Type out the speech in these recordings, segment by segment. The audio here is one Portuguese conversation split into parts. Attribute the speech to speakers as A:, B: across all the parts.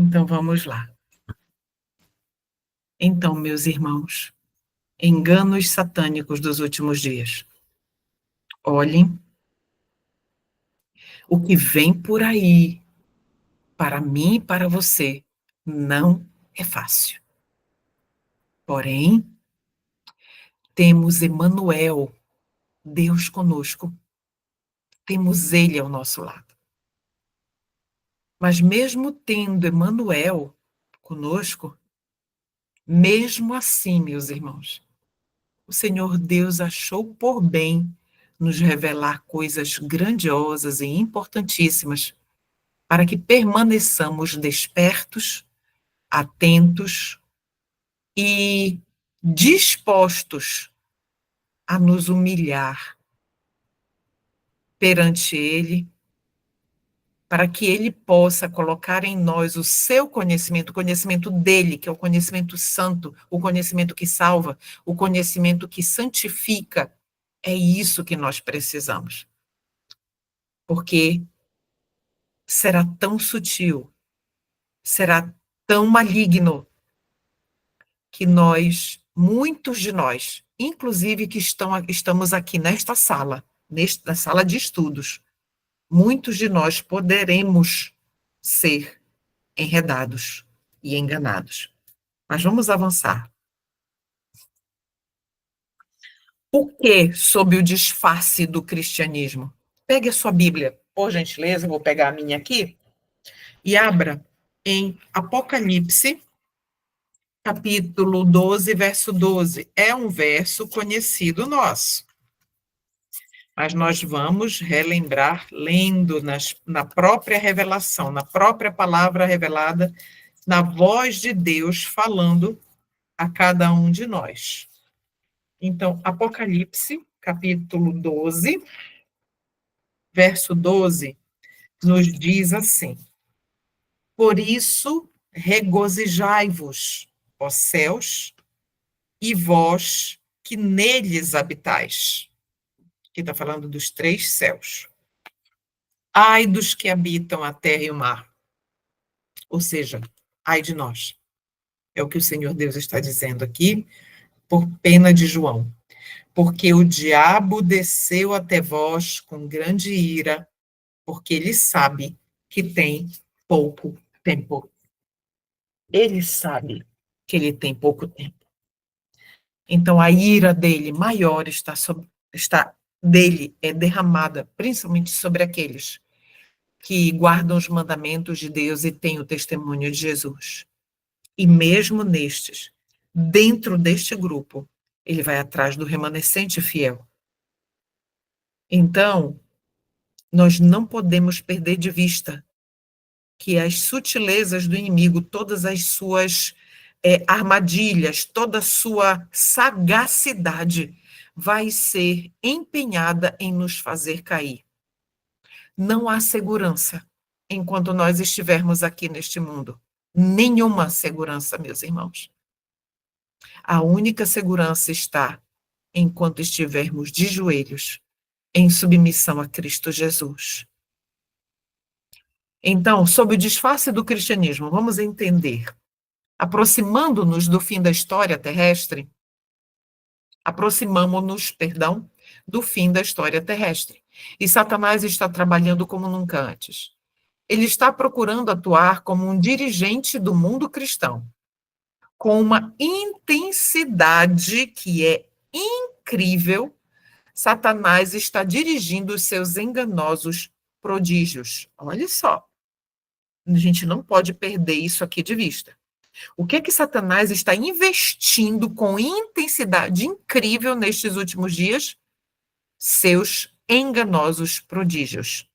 A: Então vamos lá. Então, meus irmãos, enganos satânicos dos últimos dias. Olhem, o que vem por aí, para mim e para você, não é fácil. Porém, temos Emanuel, Deus conosco. Temos Ele ao nosso lado. Mas mesmo tendo Emanuel conosco, mesmo assim, meus irmãos, o Senhor Deus achou por bem nos revelar coisas grandiosas e importantíssimas para que permaneçamos despertos, atentos e dispostos a nos humilhar perante Ele, para que Ele possa colocar em nós o seu conhecimento, o conhecimento dele, que é o conhecimento santo, o conhecimento que salva, o conhecimento que santifica. É isso que nós precisamos. Porque será tão sutil, será tão maligno, que nós, muitos de nós, inclusive que estamos aqui nesta sala, na sala de estudos, muitos de nós poderemos ser enredados e enganados. Mas vamos avançar. O que sob o disfarce do cristianismo? Pegue a sua Bíblia, por gentileza, vou pegar a minha aqui, e abra em Apocalipse, capítulo 12, verso 12. É um verso conhecido nosso, mas nós vamos relembrar lendo na própria revelação, na própria palavra revelada, na voz de Deus falando a cada um de nós. Então, Apocalipse, capítulo 12, verso 12, nos diz assim: Por isso, regozijai-vos, ó céus, e vós que neles habitais. Aqui está falando dos 3 céus. Ai dos que habitam a terra e o mar. Ou seja, ai de nós. É o que o Senhor Deus está dizendo aqui, por pena de João. Porque o diabo desceu até vós com grande ira, porque ele sabe que tem pouco tempo. Ele sabe que ele tem pouco tempo. Então, a ira dele maior dele é derramada, principalmente sobre aqueles que guardam os mandamentos de Deus e têm o testemunho de Jesus. E mesmo nestes, dentro deste grupo, ele vai atrás do remanescente fiel. Então, nós não podemos perder de vista que as sutilezas do inimigo, todas as suas armadilhas, toda a sua sagacidade vai ser empenhada em nos fazer cair. Não há segurança enquanto nós estivermos aqui neste mundo. Nenhuma segurança, meus irmãos. A única segurança está enquanto estivermos de joelhos, em submissão a Cristo Jesus. Então, sob o disfarce do cristianismo, vamos entender. Aproximando-nos do fim da história terrestre, aproximamos-nos, do fim da história terrestre. E Satanás está trabalhando como nunca antes. Ele está procurando atuar como um dirigente do mundo cristão, com uma intensidade que é incrível. Satanás está dirigindo os seus enganosos prodígios. Olha só, a gente não pode perder isso aqui de vista. O que é que Satanás está investindo com intensidade incrível nestes últimos dias? Seus enganosos prodígios.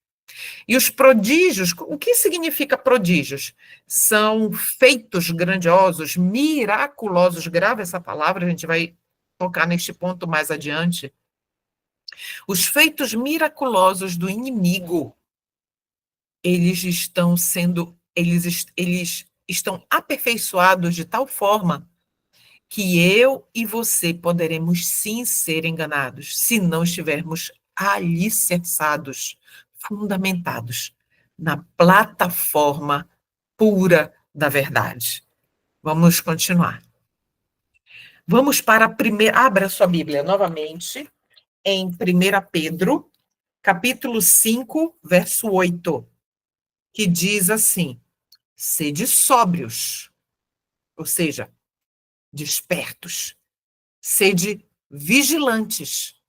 A: E os prodígios, o que significa prodígios? São feitos grandiosos, miraculosos. Grave essa palavra, a gente vai tocar neste ponto mais adiante. Os feitos miraculosos do inimigo, eles estão aperfeiçoados de tal forma que eu e você poderemos sim ser enganados, se não estivermos alicerçados, fundamentados na plataforma pura da verdade. Vamos continuar. Vamos para a primeira. Abra sua Bíblia novamente em 1 Pedro, capítulo 5, verso 8, que diz assim: sede sóbrios, ou seja, despertos, sede vigilantes,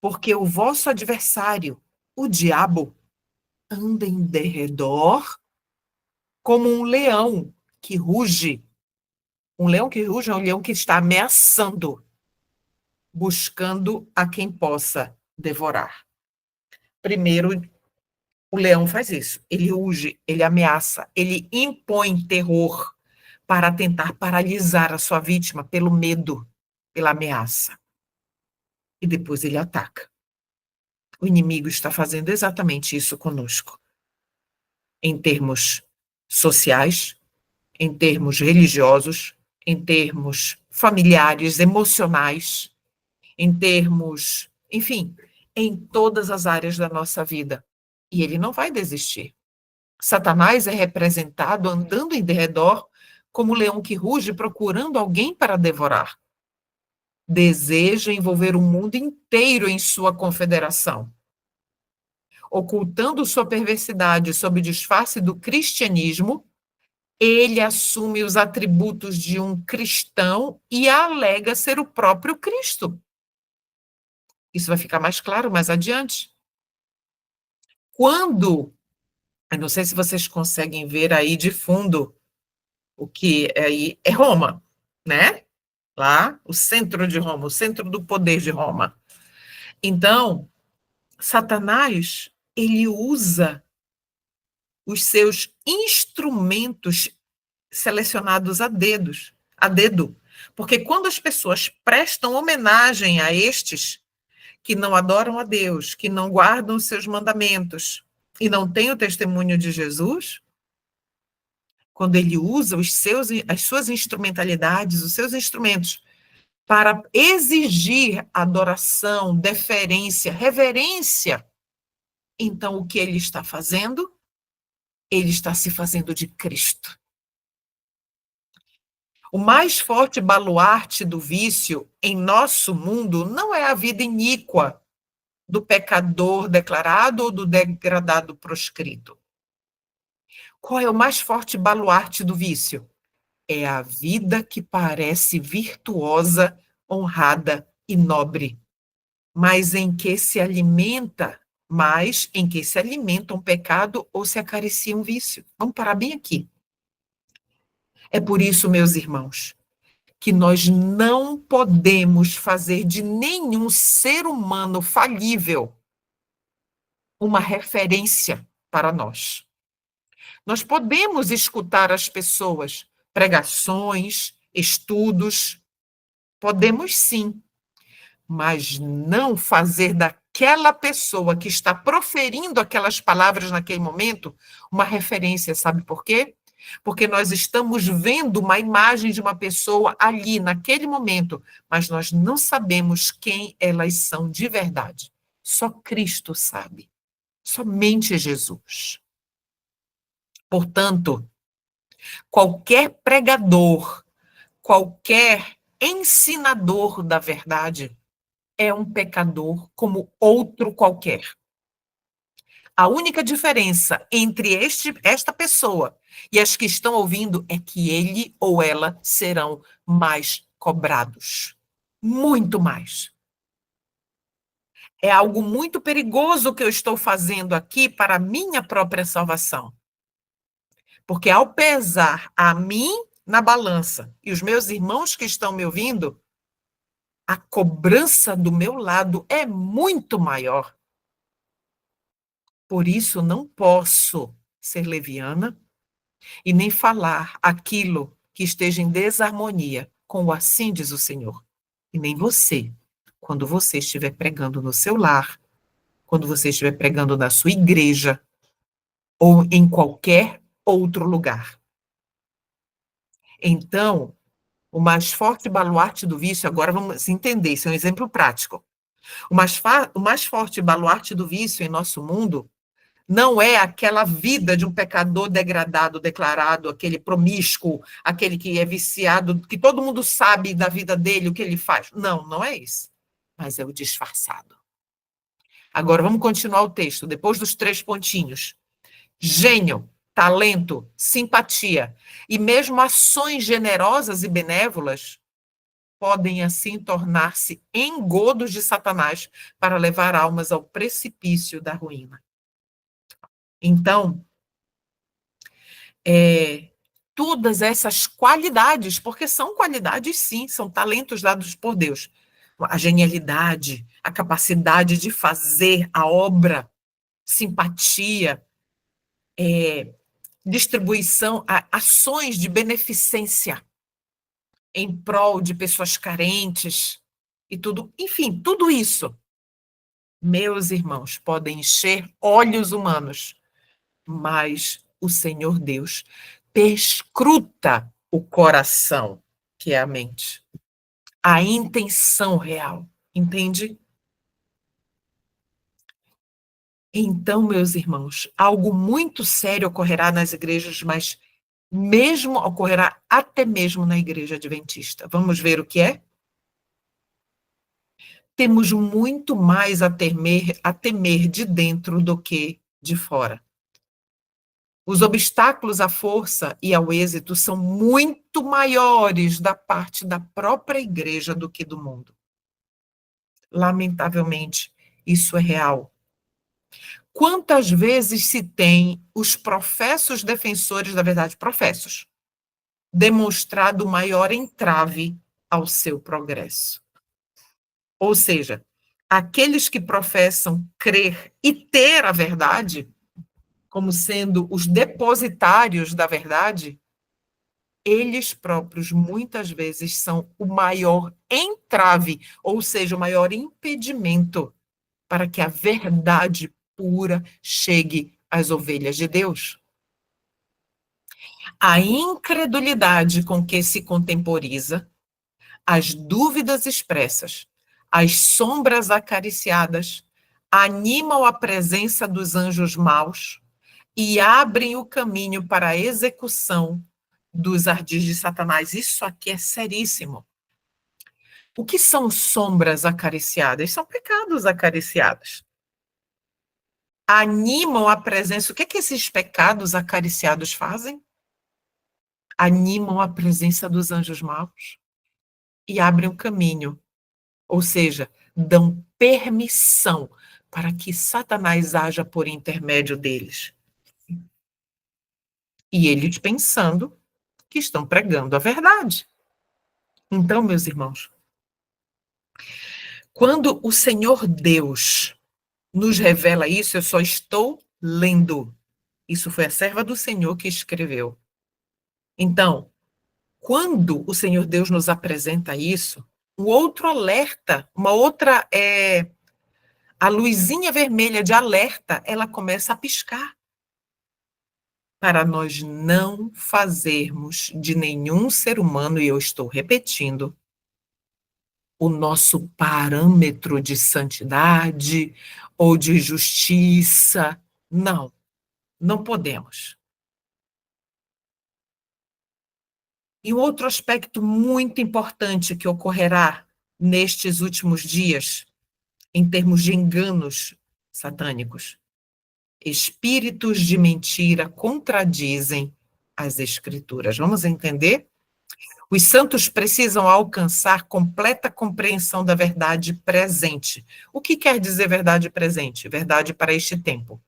A: porque o vosso adversário, o diabo, anda em derredor como um leão que ruge. Um leão que ruge é um leão que está ameaçando, buscando a quem possa devorar. Primeiro, o leão faz isso. Ele ruge, ele ameaça, ele impõe terror para tentar paralisar a sua vítima pelo medo, pela ameaça. E depois ele ataca. O inimigo está fazendo exatamente isso conosco. Em termos sociais, em termos religiosos, em termos familiares, emocionais, em termos, enfim, em todas as áreas da nossa vida. E ele não vai desistir. Satanás é representado andando em derredor como o leão que ruge procurando alguém para devorar. Deseja envolver o mundo inteiro em sua confederação. Ocultando sua perversidade sob o disfarce do cristianismo, ele assume os atributos de um cristão e alega ser o próprio Cristo. Isso vai ficar mais claro mais adiante. Quando, eu não sei se vocês conseguem ver aí de fundo o que é Roma, né? Lá, o centro de Roma, o centro do poder de Roma. Então, Satanás, ele usa os seus instrumentos selecionados a dedo, porque quando as pessoas prestam homenagem a estes que não adoram a Deus, que não guardam os seus mandamentos e não têm o testemunho de Jesus, quando ele usa as suas instrumentalidades, os seus instrumentos, para exigir adoração, deferência, reverência, então o que ele está fazendo? Ele está se fazendo de Cristo. O mais forte baluarte do vício em nosso mundo não é a vida iníqua do pecador declarado ou do degradado proscrito. Qual é o mais forte baluarte do vício? É a vida que parece virtuosa, honrada e nobre, mas em que se alimenta um pecado ou se acaricia um vício. Vamos parar bem aqui. É por isso, meus irmãos, que nós não podemos fazer de nenhum ser humano falível uma referência para nós. Nós podemos escutar as pessoas, pregações, estudos, podemos sim, mas não fazer daquela pessoa que está proferindo aquelas palavras naquele momento uma referência, sabe por quê? Porque nós estamos vendo uma imagem de uma pessoa ali, naquele momento, mas nós não sabemos quem elas são de verdade. Só Cristo sabe. Somente Jesus. Portanto, qualquer pregador, qualquer ensinador da verdade é um pecador como outro qualquer. A única diferença entre esta pessoa e as que estão ouvindo é que ele ou ela serão mais cobrados. Muito mais. É algo muito perigoso que eu estou fazendo aqui para a minha própria salvação. Porque ao pesar a mim na balança e os meus irmãos que estão me ouvindo, a cobrança do meu lado é muito maior. Por isso, não posso ser leviana e nem falar aquilo que esteja em desarmonia com o assim diz o Senhor. E nem você, quando você estiver pregando no seu lar, quando você estiver pregando na sua igreja ou em qualquer outro lugar. Então, o mais forte baluarte do vício, agora vamos entender, isso é um exemplo prático. O mais forte baluarte do vício em nosso mundo Não é aquela vida de um pecador degradado, declarado, aquele promíscuo, aquele que é viciado, que todo mundo sabe da vida dele, o que ele faz. Não, não é isso. Mas é o disfarçado. Agora, vamos continuar o texto, depois dos 3 pontinhos. Gênio, talento, simpatia e mesmo ações generosas e benévolas podem assim tornar-se engodos de Satanás para levar almas ao precipício da ruína. Então, todas essas qualidades, porque são qualidades sim, são talentos dados por Deus. A genialidade, a capacidade de fazer a obra, simpatia, distribuição, ações de beneficência em prol de pessoas carentes e tudo, enfim, tudo isso, meus irmãos, podem encher olhos humanos, mas o Senhor Deus perscruta o coração, que é a mente, a intenção real, entende? Então, meus irmãos, algo muito sério ocorrerá nas igrejas, mas mesmo ocorrerá até mesmo na igreja adventista. Vamos ver o que é? Temos muito mais a temer de dentro do que de fora. Os obstáculos à força e ao êxito são muito maiores da parte da própria igreja do que do mundo. Lamentavelmente, isso é real. Quantas vezes se tem os professos defensores da verdade, professos, demonstrado maior entrave ao seu progresso? Ou seja, aqueles que professam crer e ter a verdade, como sendo os depositários da verdade, eles próprios muitas vezes são o maior entrave, ou seja, o maior impedimento para que a verdade pura chegue às ovelhas de Deus. A incredulidade com que se contemporiza, as dúvidas expressas, as sombras acariciadas, animam a presença dos anjos maus e abrem o caminho para a execução dos ardis de Satanás. Isso aqui é seríssimo. O que são sombras acariciadas? São pecados acariciados. Animam a presença. O que é que esses pecados acariciados fazem? Animam a presença dos anjos maus e abrem o caminho, ou seja, dão permissão para que Satanás haja por intermédio deles. E eles pensando que estão pregando a verdade. Então, meus irmãos, quando o Senhor Deus nos revela isso, eu só estou lendo. Isso foi a serva do Senhor que escreveu. Então, quando o Senhor Deus nos apresenta isso, um outro alerta, uma outra, a luzinha vermelha de alerta, ela começa a piscar. Para nós não fazermos de nenhum ser humano, e eu estou repetindo, o nosso parâmetro de santidade ou de justiça. Não, não podemos. E um outro aspecto muito importante que ocorrerá nestes últimos dias, em termos de enganos satânicos, espíritos de mentira contradizem as Escrituras. Vamos entender? Os santos precisam alcançar completa compreensão da verdade presente. O que quer dizer verdade presente? Verdade para este tempo,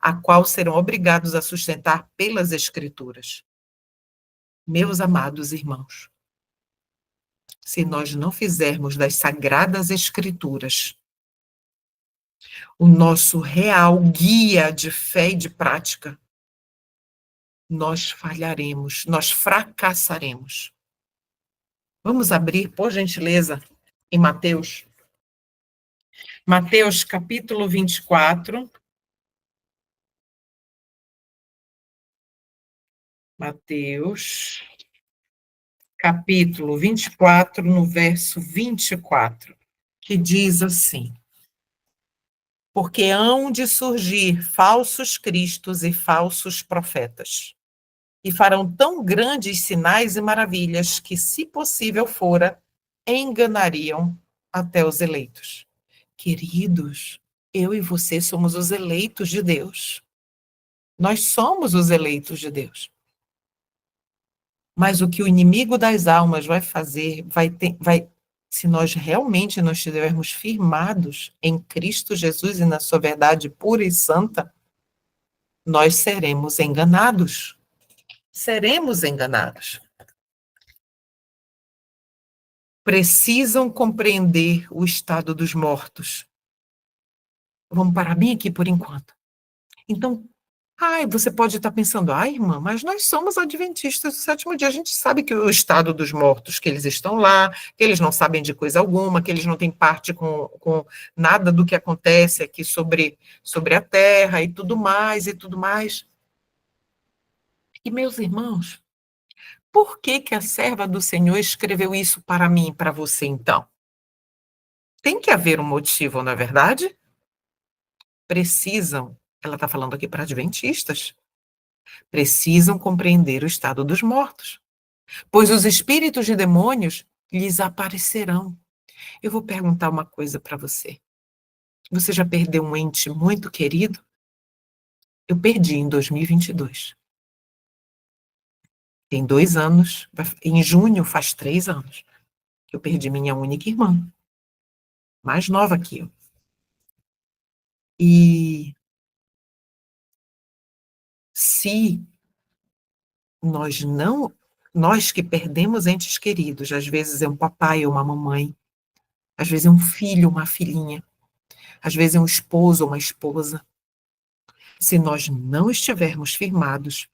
A: a qual serão obrigados a sustentar pelas Escrituras. Meus amados irmãos, se nós não fizermos das Sagradas Escrituras o nosso real guia de fé e de prática, nós falharemos, nós fracassaremos. Vamos abrir, por gentileza, em Mateus. Mateus, capítulo 24. Mateus, capítulo 24, no verso 24, que diz assim: Porque hão de surgir falsos cristos e falsos profetas, e farão tão grandes sinais e maravilhas que, se possível fora, enganariam até os eleitos. Queridos, eu e você somos os eleitos de Deus. Nós somos os eleitos de Deus. Mas o que o inimigo das almas vai fazer, se nós realmente não estivermos firmados em Cristo Jesus e na sua verdade pura e santa, nós seremos enganados. Seremos enganados. Precisam compreender o estado dos mortos. Vamos parar bem aqui por enquanto. Então, você pode estar pensando, irmã, mas nós somos adventistas do sétimo dia. A gente sabe que o estado dos mortos, que eles estão lá, que eles não sabem de coisa alguma, que eles não têm parte com nada do que acontece aqui sobre a terra e tudo mais, e tudo mais. E, meus irmãos, por que que a serva do Senhor escreveu isso para mim e para você, então? Tem que haver um motivo, não é verdade? Ela está falando aqui para adventistas, precisam compreender o estado dos mortos, pois os espíritos de demônios lhes aparecerão. Eu vou perguntar uma coisa para você. Você já perdeu um ente muito querido? Eu perdi em 2022. Tem 2 anos, em junho faz 3 anos, que eu perdi minha única irmã, mais nova que eu. E se nós que perdemos entes queridos, às vezes é um papai ou uma mamãe, às vezes é um filho, uma filhinha, às vezes é um esposo ou uma esposa. Se nós não estivermos firmados,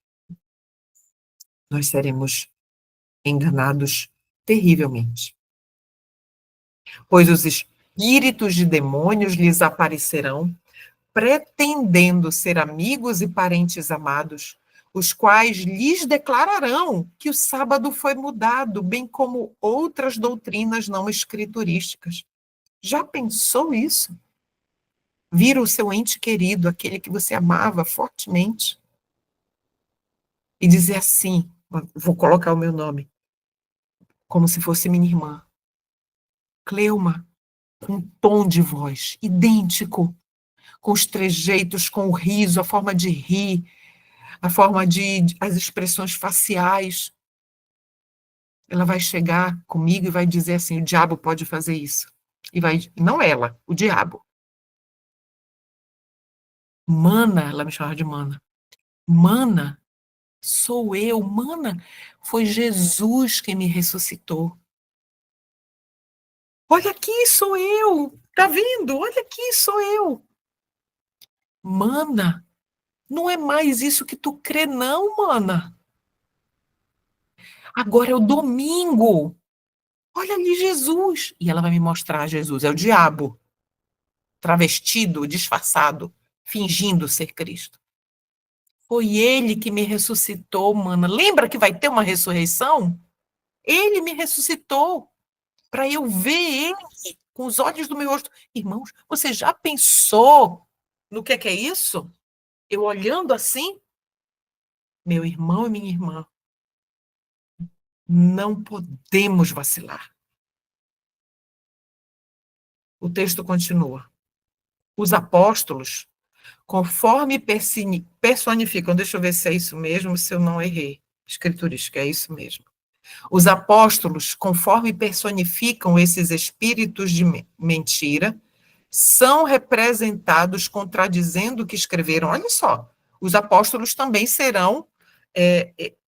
A: nós seremos enganados terrivelmente. Pois os espíritos de demônios lhes aparecerão, pretendendo ser amigos e parentes amados, os quais lhes declararão que o sábado foi mudado, bem como outras doutrinas não escriturísticas. Já pensou isso? Vira o seu ente querido, aquele que você amava fortemente, e dizer assim, vou colocar o meu nome, como se fosse minha irmã, Cleuma, com um tom de voz idêntico, com os trejeitos, com o riso, a forma de rir, a forma as expressões faciais. Ela vai chegar comigo e vai dizer assim, o diabo pode fazer isso. Não ela, o diabo. Mana, ela me chamava de Mana. Mana, sou eu. Mana, foi Jesus que me ressuscitou. Olha aqui, sou eu. Tá vendo? Olha aqui, sou eu. Mana, não é mais isso que tu crê, não, mana. Agora é o domingo. Olha ali Jesus. E ela vai me mostrar Jesus. É o diabo. Travestido, disfarçado, fingindo ser Cristo. Foi ele que me ressuscitou, mana. Lembra que vai ter uma ressurreição? Ele me ressuscitou para eu ver ele com os olhos do meu rosto. Irmãos, você já pensou no que é isso? Eu olhando assim, meu irmão e minha irmã, não podemos vacilar. O texto continua. Os apóstolos, conforme personificam, deixa eu ver se é isso mesmo, se eu não errei, escriturística, é isso mesmo. Os apóstolos, conforme personificam esses espíritos de mentira, são representados contradizendo o que escreveram. Olha só, os apóstolos também serão,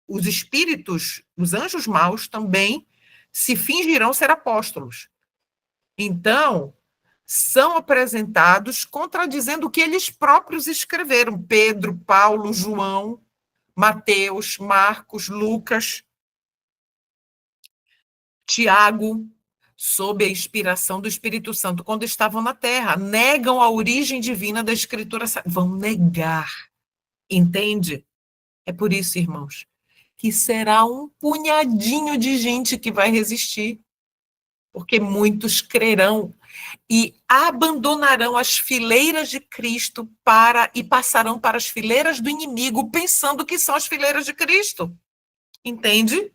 A: os espíritos, os anjos maus também se fingirão ser apóstolos. Então, são apresentados contradizendo o que eles próprios escreveram. Pedro, Paulo, João, Mateus, Marcos, Lucas, Tiago, sob a inspiração do Espírito Santo, quando estavam na terra, negam a origem divina da Escritura. Vão negar, entende? É por isso, irmãos, que será um punhadinho de gente que vai resistir. porque muitos crerão e abandonarão as fileiras de Cristo e passarão para as fileiras do inimigo, pensando que são as fileiras de Cristo. Entende?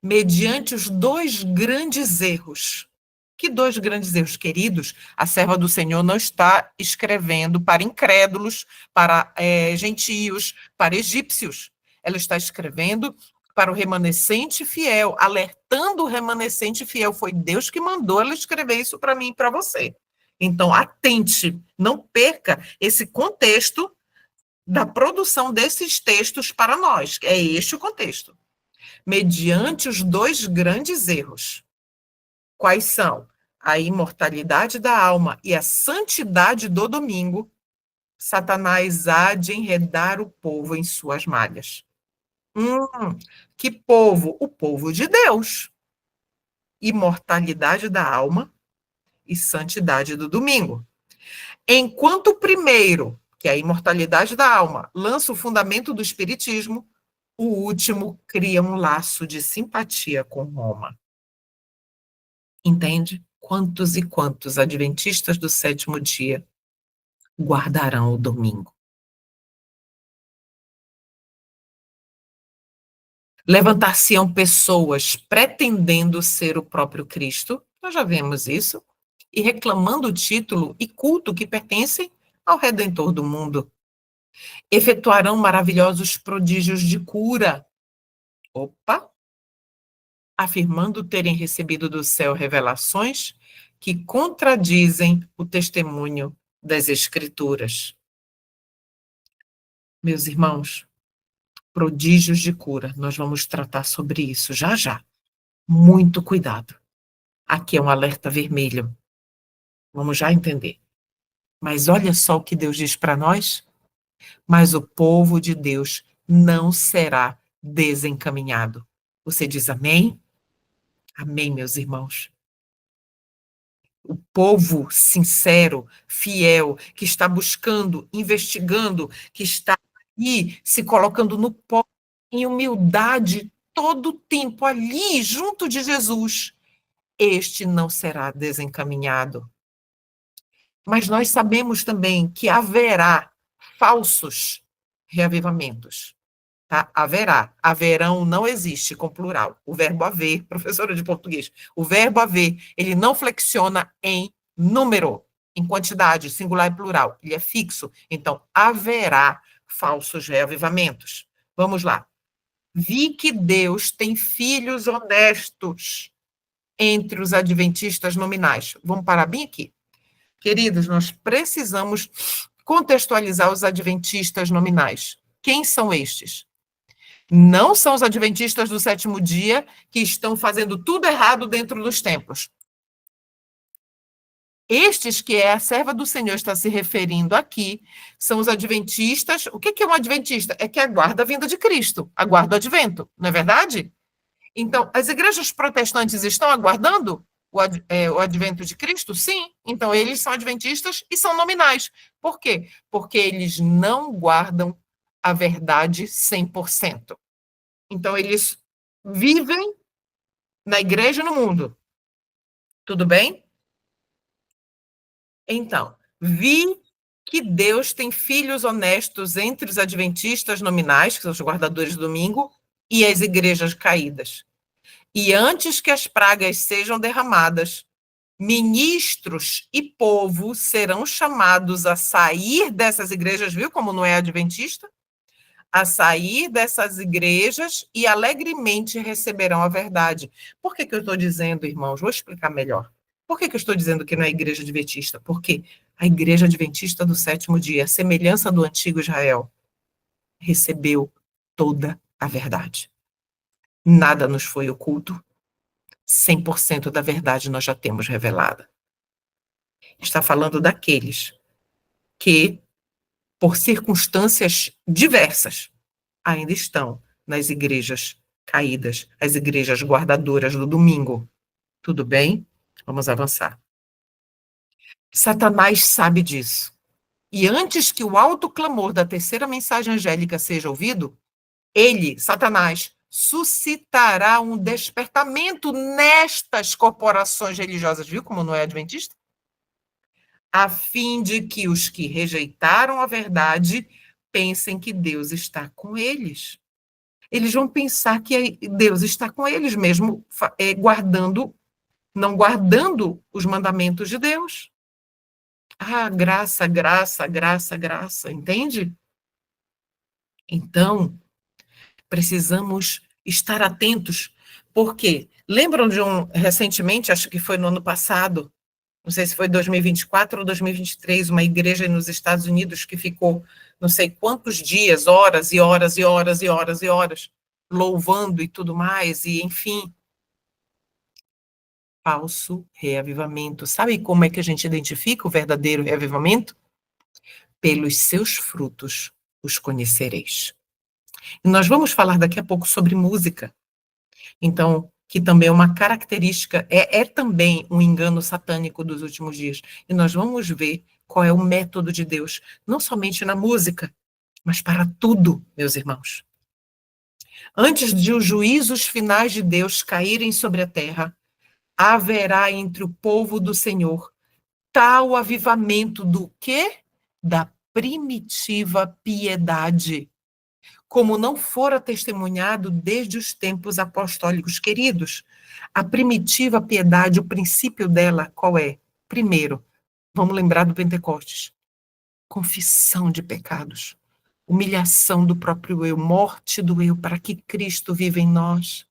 A: Mediante os dois grandes erros. Que dois grandes erros, queridos? A serva do Senhor não está escrevendo para incrédulos, para gentios, para egípcios. Ela está escrevendo para o remanescente fiel, alertando o remanescente fiel. Foi Deus que mandou ela escrever isso para mim e para você. Então, atente, não perca esse contexto da produção desses textos para nós. É este o contexto. Mediante os dois grandes erros. Quais são? A imortalidade da alma e a santidade do domingo, Satanás há de enredar o povo em suas malhas. Que povo? O povo de Deus. Imortalidade da alma e santidade do domingo. Enquanto o primeiro, que é a imortalidade da alma, lança o fundamento do espiritismo, o último cria um laço de simpatia com Roma. Entende? Quantos e quantos adventistas do sétimo dia guardarão o domingo? Levantar-se-ão pessoas pretendendo ser o próprio Cristo, nós já vemos isso, e reclamando o título e culto que pertencem ao Redentor do mundo. Efetuarão maravilhosos prodígios de cura. Opa! Afirmando terem recebido do céu revelações que contradizem o testemunho das Escrituras. Meus irmãos, prodígios de cura, nós vamos tratar sobre isso já já. Muito cuidado. Aqui é um alerta vermelho. Vamos já entender. Mas olha só o que Deus diz para nós. Mas o povo de Deus não será desencaminhado. Você diz amém? Amém, meus irmãos. O povo sincero, fiel, que está buscando, investigando, que está aí se colocando no pó, em humildade, todo o tempo ali, junto de Jesus, este não será desencaminhado. Mas nós sabemos também que haverá falsos reavivamentos. Tá? Haverão não existe com plural. O verbo haver, professora de português, o verbo haver, ele não flexiona em número, em quantidade, singular e plural. Ele é fixo. Então, haverá falsos reavivamentos. Vamos lá. Vi que Deus tem filhos honestos entre os adventistas nominais. Vamos parar bem aqui. Queridos, nós precisamos contextualizar os adventistas nominais. Quem são estes? Não são os adventistas do sétimo dia que estão fazendo tudo errado dentro dos templos. Estes que a serva do Senhor está se referindo aqui são os adventistas. O que é um adventista? É que aguarda a vinda de Cristo, aguarda o advento, não é verdade? Então, as igrejas protestantes estão aguardando o advento de Cristo? Sim. Então, eles são adventistas e são nominais. Por quê? Porque eles não guardam a verdade 100%. Então, eles vivem na igreja e no mundo. Tudo bem? Então, vi que Deus tem filhos honestos entre os adventistas nominais, que são os guardadores do domingo, e as igrejas caídas. E antes que as pragas sejam derramadas, ministros e povo serão chamados a sair dessas igrejas, viu como não é adventista? A sair dessas igrejas e alegremente receberão a verdade. Por que eu estou dizendo, irmãos? Vou explicar melhor. Por que eu estou dizendo que não é igreja adventista? Porque a igreja adventista do sétimo dia, a semelhança do antigo Israel, recebeu toda a verdade. Nada nos foi oculto. 100% da verdade nós já temos revelada. Está falando daqueles que, por circunstâncias diversas, ainda estão nas igrejas caídas, as igrejas guardadoras do domingo. Tudo bem? Vamos avançar. Satanás sabe disso. E antes que o alto clamor da terceira mensagem angélica seja ouvido, ele, Satanás, suscitará um despertamento nestas corporações religiosas, viu como não é adventista? A fim de que os que rejeitaram a verdade pensem que Deus está com eles. Eles vão pensar que Deus está com eles mesmo, não guardando os mandamentos de Deus. Ah, graça, graça, graça, graça, entende? Então, precisamos estar atentos, porque lembram recentemente, acho que foi no ano passado, não sei se foi 2024 ou 2023, uma igreja nos Estados Unidos que ficou não sei quantos dias, horas e horas e horas e horas e horas, louvando e tudo mais, e enfim. Falso reavivamento. Sabe como é que a gente identifica o verdadeiro reavivamento? Pelos seus frutos os conhecereis. E nós vamos falar daqui a pouco sobre música. Então, que também é uma característica, é também um engano satânico dos últimos dias. E nós vamos ver qual é o método de Deus, não somente na música, mas para tudo, meus irmãos. Antes de os juízos finais de Deus caírem sobre a terra, haverá entre o povo do Senhor tal avivamento do quê? Da primitiva piedade, como não fora testemunhado desde os tempos apostólicos. Queridos, a primitiva piedade, o princípio dela, qual é? Primeiro, vamos lembrar do Pentecostes. Confissão de pecados, humilhação do próprio eu, morte do eu, para que Cristo viva em nós.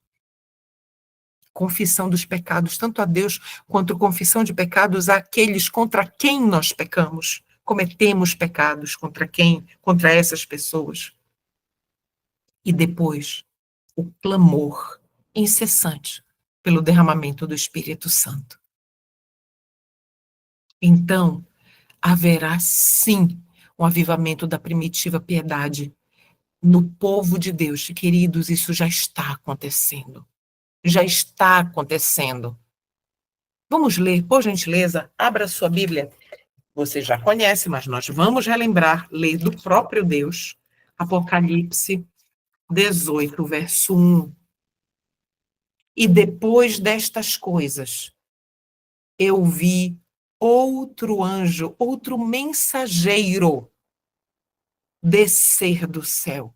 A: Confissão dos pecados, tanto a Deus quanto confissão de pecados àqueles contra quem nós pecamos. Cometemos pecados contra quem? Contra essas pessoas. E depois, o clamor incessante pelo derramamento do Espírito Santo. Então, haverá sim um avivamento da primitiva piedade no povo de Deus. Queridos, isso já está acontecendo. Já está acontecendo. Vamos ler, por gentileza, abra sua Bíblia. Você já conhece, mas nós vamos relembrar, ler do próprio Deus, Apocalipse 18, verso 1. E depois destas coisas, eu vi outro anjo, outro mensageiro, descer do céu,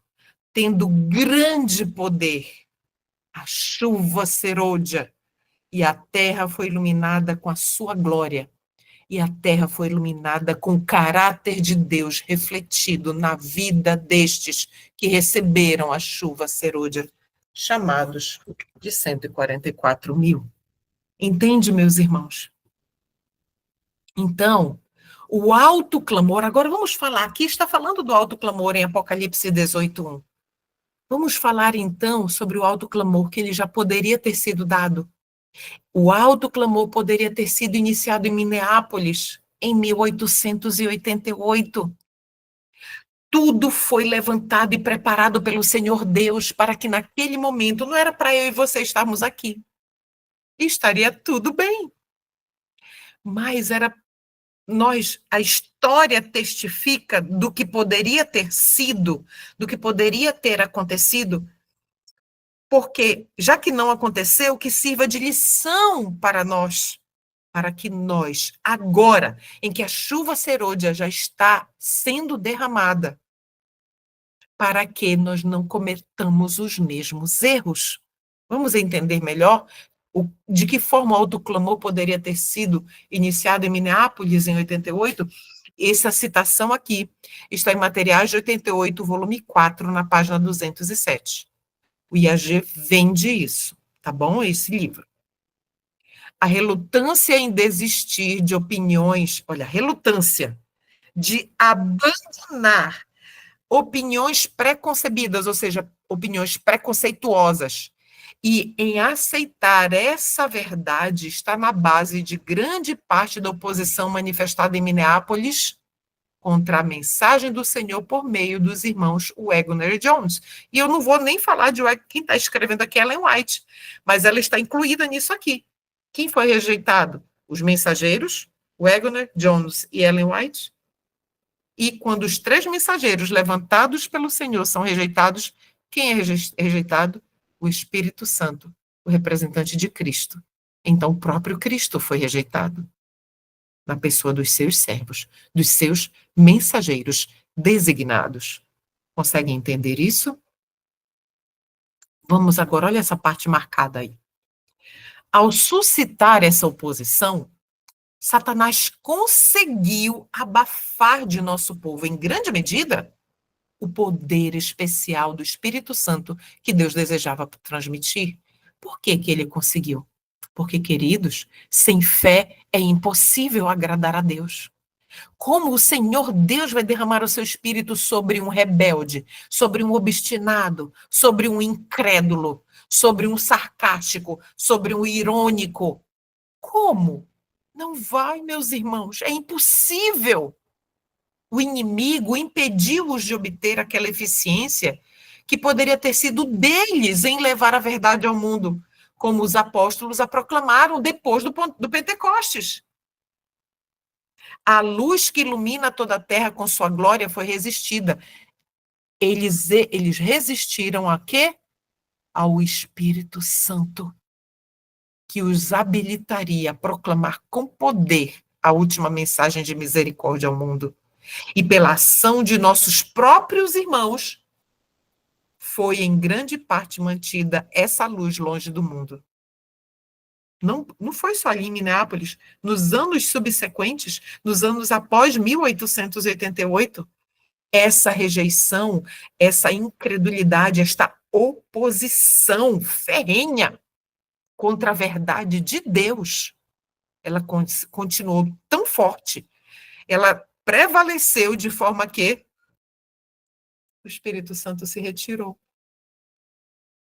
A: tendo grande poder. A chuva serôdia, e a terra foi iluminada com a sua glória. E a terra foi iluminada com o caráter de Deus refletido na vida destes que receberam a chuva serôdia, chamados de 144 mil. Entende, meus irmãos? Então, o alto clamor, agora vamos falar, aqui está falando do alto clamor em Apocalipse 18:1. Vamos falar então sobre o alto clamor que ele já poderia ter sido dado. O alto clamor poderia ter sido iniciado em Minneapolis em 1888. Tudo foi levantado e preparado pelo Senhor Deus para que naquele momento, não era para eu e você estarmos aqui. Estaria tudo bem. Mas a história testifica do que poderia ter sido, do que poderia ter acontecido, porque, já que não aconteceu, que sirva de lição para nós, para que nós, agora, em que a chuva serôdia já está sendo derramada, para que nós não cometamos os mesmos erros. Vamos entender melhor de que forma o autoclamor poderia ter sido iniciado em Minneapolis, em 88? Essa citação aqui está em Materiais de 88, volume 4, na página 207. O IAG vende isso, tá bom? Esse livro. A relutância em desistir de opiniões, olha, relutância de abandonar opiniões preconcebidas, ou seja, opiniões preconceituosas, e em aceitar essa verdade está na base de grande parte da oposição manifestada em Minneapolis contra a mensagem do Senhor por meio dos irmãos Waggoner e Jones. E eu não vou nem falar de quem está escrevendo aqui, Ellen White, mas ela está incluída nisso aqui. Quem foi rejeitado? Os mensageiros, Waggoner, Jones e Ellen White. E quando os 3 mensageiros levantados pelo Senhor são rejeitados, quem é rejeitado? o Espírito Santo, o representante de Cristo. Então, o próprio Cristo foi rejeitado na pessoa dos seus servos, dos seus mensageiros designados. Conseguem entender isso? Vamos agora, olha essa parte marcada aí. Ao suscitar essa oposição, Satanás conseguiu abafar de nosso povo, em grande medida, o poder especial do Espírito Santo que Deus desejava transmitir. Por que que ele conseguiu? Porque, queridos, sem fé é impossível agradar a Deus. Como o Senhor Deus vai derramar o seu Espírito sobre um rebelde, sobre um obstinado, sobre um incrédulo, sobre um sarcástico, sobre um irônico? Como? Não vai, meus irmãos, é impossível. O inimigo impediu-os de obter aquela eficiência que poderia ter sido deles em levar a verdade ao mundo, como os apóstolos a proclamaram depois do Pentecostes. A luz que ilumina toda a terra com sua glória foi resistida. Eles resistiram a quê? Ao Espírito Santo, que os habilitaria a proclamar com poder a última mensagem de misericórdia ao mundo. E pela ação de nossos próprios irmãos, foi em grande parte mantida essa luz longe do mundo. Não foi só ali em Minneapolis, nos anos subsequentes, nos anos após 1888, essa rejeição, essa incredulidade, esta oposição ferrenha contra a verdade de Deus, ela continuou tão forte, ela prevaleceu de forma que o Espírito Santo se retirou.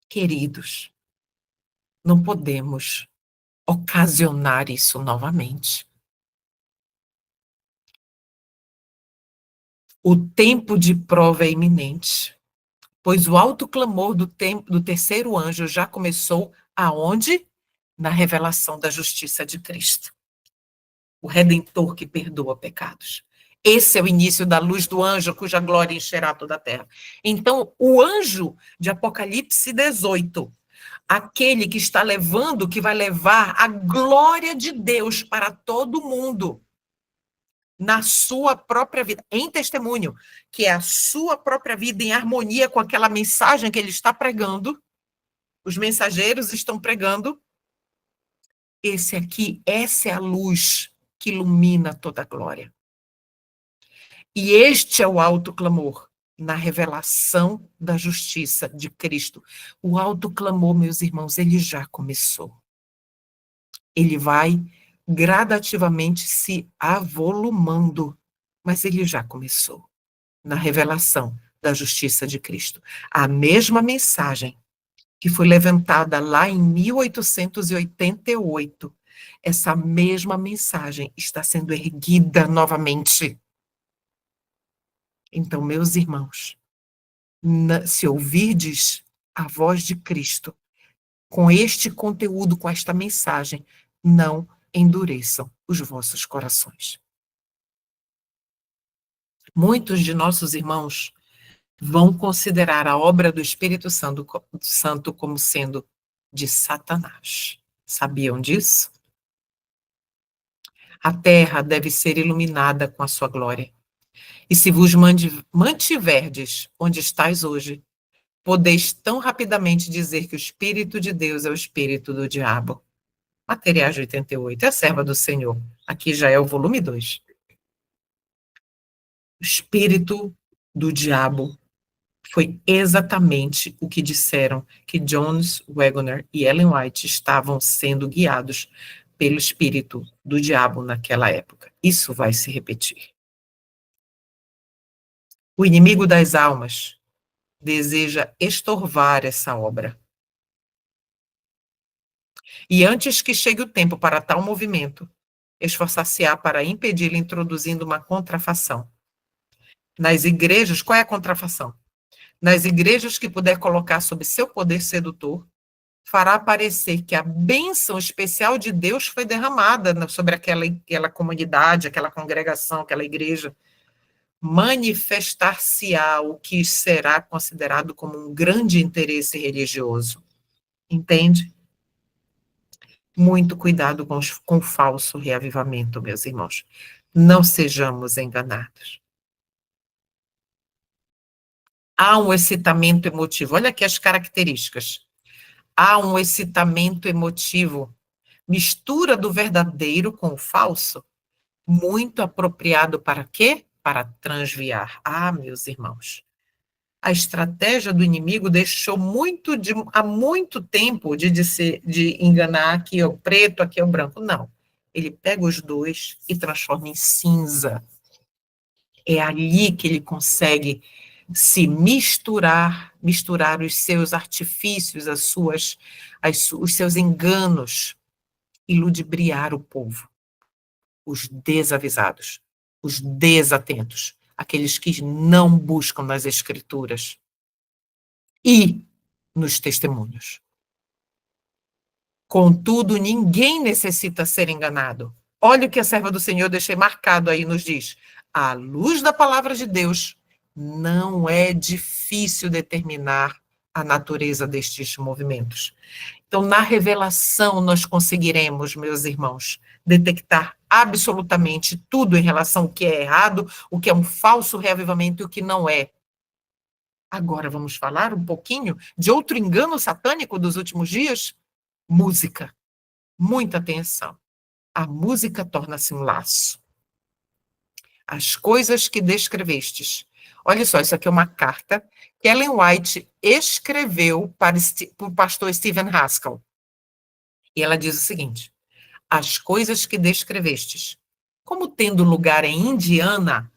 A: Queridos, não podemos ocasionar isso novamente. O tempo de prova é iminente, pois o alto clamor do terceiro anjo já começou aonde? Na revelação da justiça de Cristo, o Redentor que perdoa pecados. Esse é o início da luz do anjo, cuja glória encherá toda a terra. Então, o anjo de Apocalipse 18, aquele que está levando, que vai levar a glória de Deus para todo mundo, na sua própria vida, em testemunho, que é a sua própria vida em harmonia com aquela mensagem que ele está pregando, os mensageiros estão pregando, essa é a luz que ilumina toda a glória. E este é o alto clamor, na revelação da justiça de Cristo. O alto clamor, meus irmãos, ele já começou. Ele vai gradativamente se avolumando, mas ele já começou na revelação da justiça de Cristo. A mesma mensagem que foi levantada lá em 1888, essa mesma mensagem está sendo erguida novamente. Então, meus irmãos, se ouvirdes a voz de Cristo, com este conteúdo, com esta mensagem, não endureçam os vossos corações. Muitos de nossos irmãos vão considerar a obra do Espírito Santo como sendo de Satanás. Sabiam disso? A terra deve ser iluminada com a sua glória. E se vos mantiverdes onde estáis hoje, podeis tão rapidamente dizer que o Espírito de Deus é o Espírito do diabo. Materiais de 88, é a serva do Senhor. Aqui já é o volume 2. O Espírito do diabo foi exatamente o que disseram que Jones Waggoner e Ellen White estavam sendo guiados pelo Espírito do diabo naquela época. Isso vai se repetir. O inimigo das almas deseja estorvar essa obra. E antes que chegue o tempo para tal movimento, esforçar-se-á para impedi-lo introduzindo uma contrafação. Nas igrejas, qual é a contrafação? Nas igrejas que puder colocar sob seu poder sedutor, fará parecer que a bênção especial de Deus foi derramada sobre aquela comunidade, aquela congregação, aquela igreja. Manifestar-se-á o que será considerado como um grande interesse religioso. Entende? Muito cuidado com o falso reavivamento, meus irmãos. Não sejamos enganados. Há um excitamento emotivo. Olha aqui as características. Há um excitamento emotivo. Mistura do verdadeiro com o falso. Muito apropriado para quê? Para transviar. Ah, meus irmãos. A estratégia do inimigo deixou há muito tempo de enganar, aqui é o preto, aqui é o branco. Não. Ele pega os dois e transforma em cinza. É ali que ele consegue se misturar os seus artifícios, os seus enganos, e ludibriar o povo, os desavisados, os desatentos, aqueles que não buscam nas escrituras e nos testemunhos. Contudo, ninguém necessita ser enganado. Olha o que a serva do Senhor deixei marcado aí, nos diz. À luz da palavra de Deus, não é difícil determinar a natureza destes movimentos. Então, na revelação, nós conseguiremos, meus irmãos, detectar absolutamente tudo em relação ao que é errado, o que é um falso reavivamento e o que não é. Agora, vamos falar um pouquinho de outro engano satânico dos últimos dias? Música. Muita atenção. A música torna-se um laço. As coisas que descrevestes. Olha só, isso aqui é uma carta que Ellen White escreveu para o pastor Stephen Haskell. E ela diz o seguinte: as coisas que descrevestes, como tendo lugar em Indiana,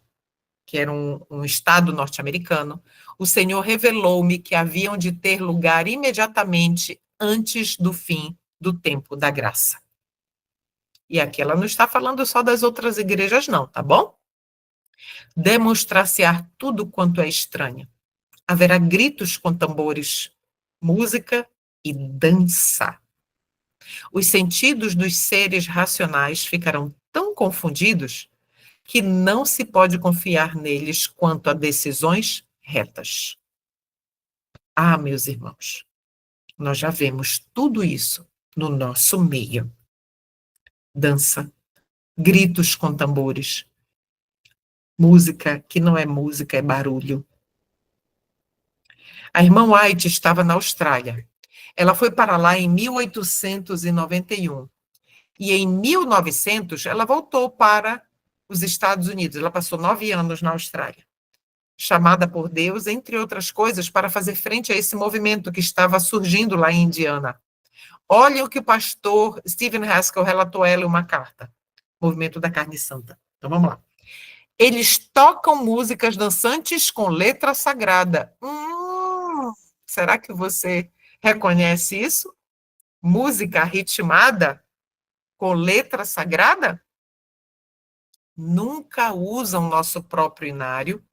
A: que era um estado norte-americano, o Senhor revelou-me que haviam de ter lugar imediatamente antes do fim do tempo da graça. E aqui ela não está falando só das outras igrejas, não, tá bom? Demonstrar-se-á tudo quanto é estranho. Haverá gritos com tambores, música e dança. Os sentidos dos seres racionais ficarão tão confundidos que não se pode confiar neles quanto a decisões retas. Ah, meus irmãos, nós já vemos tudo isso no nosso meio. Dança, gritos com tambores, música que não é música, é barulho. A irmã White estava na Austrália. Ela foi para lá em 1891. E em 1900, ela voltou para os Estados Unidos. Ela passou 9 anos na Austrália. Chamada por Deus, entre outras coisas, para fazer frente a esse movimento que estava surgindo lá em Indiana. Olha o que o pastor Stephen Haskell relatou a ela em uma carta. Movimento da Carne Santa. Então, vamos lá. Eles tocam músicas dançantes com letra sagrada. Será que você reconhece isso? Música ritmada com letra sagrada? Nunca usam nosso próprio inário.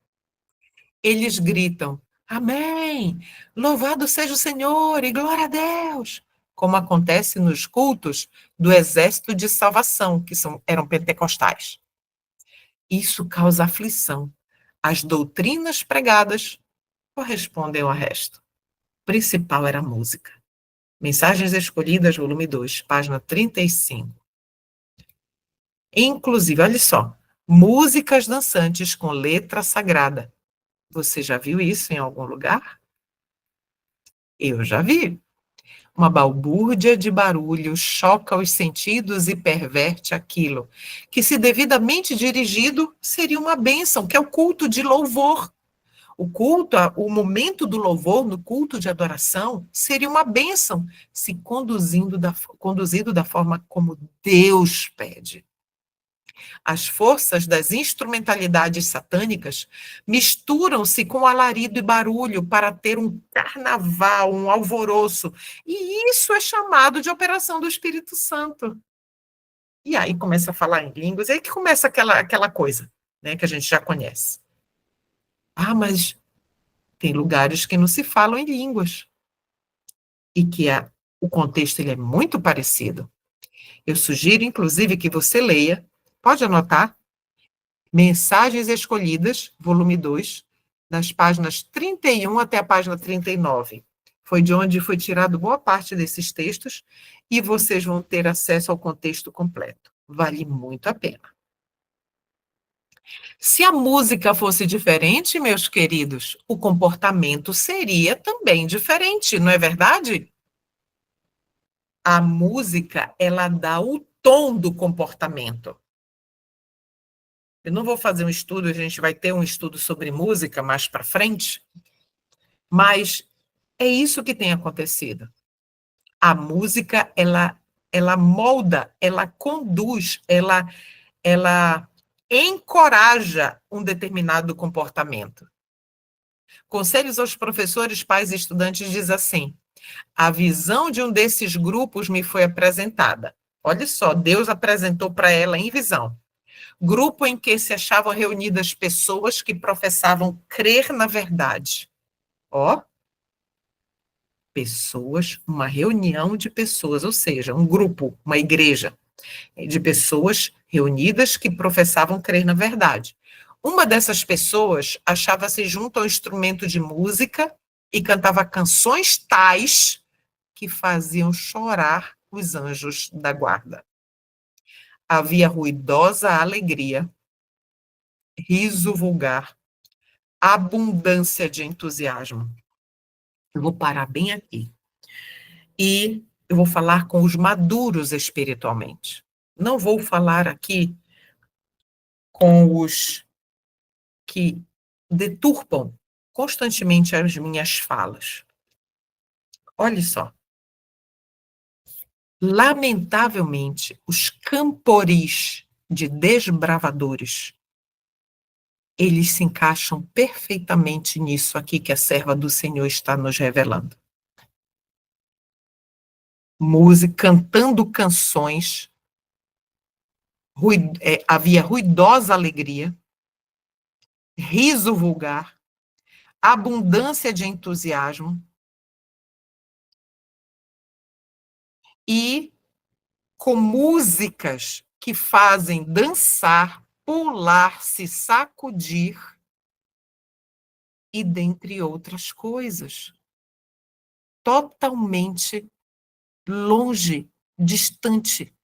A: Eles gritam, amém, louvado seja o Senhor e glória a Deus, como acontece nos cultos do exército de salvação, que eram pentecostais. Isso causa aflição. As doutrinas pregadas correspondem ao resto. O principal era a música. Mensagens Escolhidas, volume 2, página 35. Inclusive, olha só, músicas dançantes com letra sagrada. Você já viu isso em algum lugar? Eu já vi. Uma balbúrdia de barulho choca os sentidos e perverte aquilo, que se devidamente dirigido seria uma bênção, que é o culto de louvor. O culto, o momento do louvor no culto de adoração seria uma bênção, se conduzido da forma como Deus pede. As forças das instrumentalidades satânicas misturam-se com alarido e barulho para ter um carnaval, um alvoroço. E isso é chamado de operação do Espírito Santo. E aí começa a falar em línguas, e aí que começa aquela coisa, né, que a gente já conhece. Ah, mas tem lugares que não se falam em línguas. E que o contexto ele é muito parecido. Eu sugiro, inclusive, que você leia, pode anotar, Mensagens Escolhidas, volume 2, das páginas 31 até a página 39. Foi de onde foi tirado boa parte desses textos, e vocês vão ter acesso ao contexto completo. Vale muito a pena. Se a música fosse diferente, meus queridos, o comportamento seria também diferente, não é verdade? A música, ela dá o tom do comportamento. Eu não vou fazer um estudo, a gente vai ter um estudo sobre música mais para frente, mas é isso que tem acontecido. A música, ela molda, ela conduz, ela encoraja um determinado comportamento. Conselhos aos professores, pais e estudantes diz assim: a visão de um desses grupos me foi apresentada. Olha só, Deus apresentou para ela em visão. Grupo em que se achavam reunidas pessoas que professavam crer na verdade. Ó, pessoas, uma reunião de pessoas, ou seja, um grupo, uma igreja de pessoas reunidas que professavam crer na verdade. Uma dessas pessoas achava-se junto ao instrumento de música e cantava canções tais que faziam chorar os anjos da guarda. Havia ruidosa alegria, riso vulgar, abundância de entusiasmo. Eu vou parar bem aqui. E eu vou falar com os maduros espiritualmente. Não vou falar aqui com os que deturpam constantemente as minhas falas. Olha só. Lamentavelmente, os camporis de desbravadores, eles se encaixam perfeitamente nisso aqui que a serva do Senhor está nos revelando. Música, cantando canções, havia ruidosa alegria, riso vulgar, abundância de entusiasmo e com músicas que fazem dançar, pular, se sacudir e dentre outras coisas. Totalmente longe, distante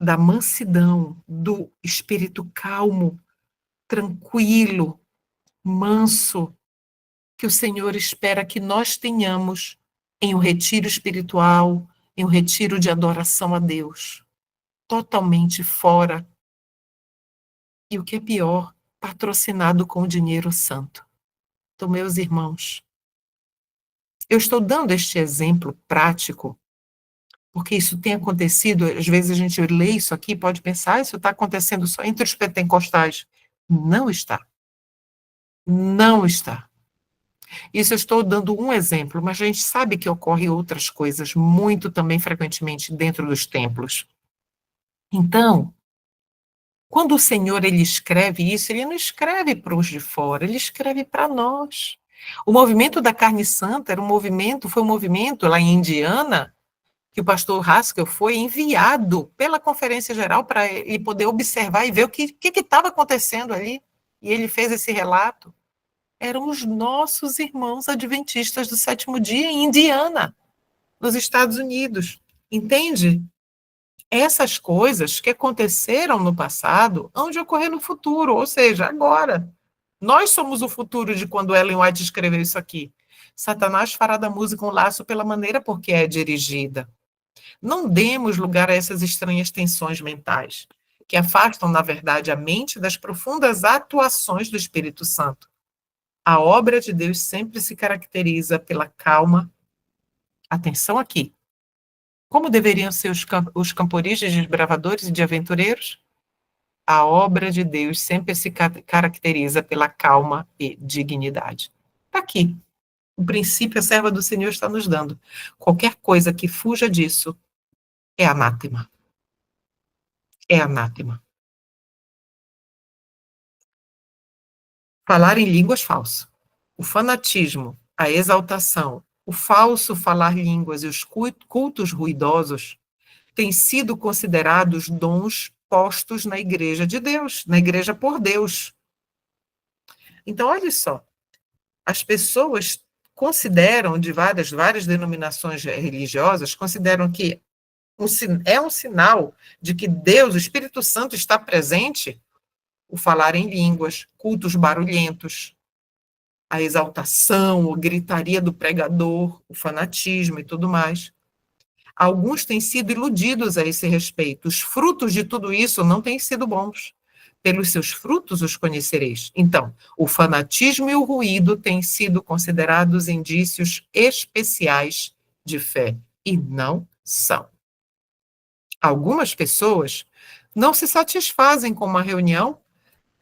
A: da mansidão, do espírito calmo, tranquilo, manso, que o Senhor espera que nós tenhamos em um retiro espiritual, em um retiro de adoração a Deus. Totalmente fora. E o que é pior, patrocinado com o dinheiro santo. Então, meus irmãos, eu estou dando este exemplo prático porque isso tem acontecido, às vezes a gente lê isso aqui e pode pensar, isso está acontecendo só entre os pentecostais. Não está. Não está. Isso eu estou dando um exemplo, mas a gente sabe que ocorre outras coisas muito também frequentemente dentro dos templos. Então, quando o Senhor ele escreve isso, ele não escreve para os de fora, ele escreve para nós. O movimento da Carne Santa foi um movimento lá em Indiana, que o pastor Haskell foi enviado pela Conferência Geral para ele poder observar e ver o que estava acontecendo ali. E ele fez esse relato. Eram os nossos irmãos adventistas do sétimo dia em Indiana, nos Estados Unidos. Entende? Essas coisas que aconteceram no passado hão de ocorrer no futuro, ou seja, agora. Nós somos o futuro de quando Ellen White escreveu isso aqui. Satanás fará da música um laço pela maneira por que é dirigida. Não demos lugar a essas estranhas tensões mentais, que afastam, na verdade, a mente das profundas atuações do Espírito Santo. A obra de Deus sempre se caracteriza pela calma. Atenção aqui. Como deveriam ser os camporis de desbravadores e de aventureiros? A obra de Deus sempre se caracteriza pela calma e dignidade. Está aqui. O princípio a serva do Senhor está nos dando. Qualquer coisa que fuja disso é anátema. É anátema. Falar em línguas falso. O fanatismo, a exaltação, o falso falar línguas e os cultos ruidosos têm sido considerados dons postos na igreja de Deus, na igreja por Deus. Então, olha só, as pessoas consideram, de várias denominações religiosas, consideram que é um sinal de que Deus, o Espírito Santo, está presente, o falar em línguas, cultos barulhentos, a exaltação, a gritaria do pregador, o fanatismo e tudo mais. Alguns têm sido iludidos a esse respeito. Os frutos de tudo isso não têm sido bons. Pelos seus frutos os conhecereis. Então, o fanatismo e o ruído têm sido considerados indícios especiais de fé, e não são. Algumas pessoas não se satisfazem com uma reunião,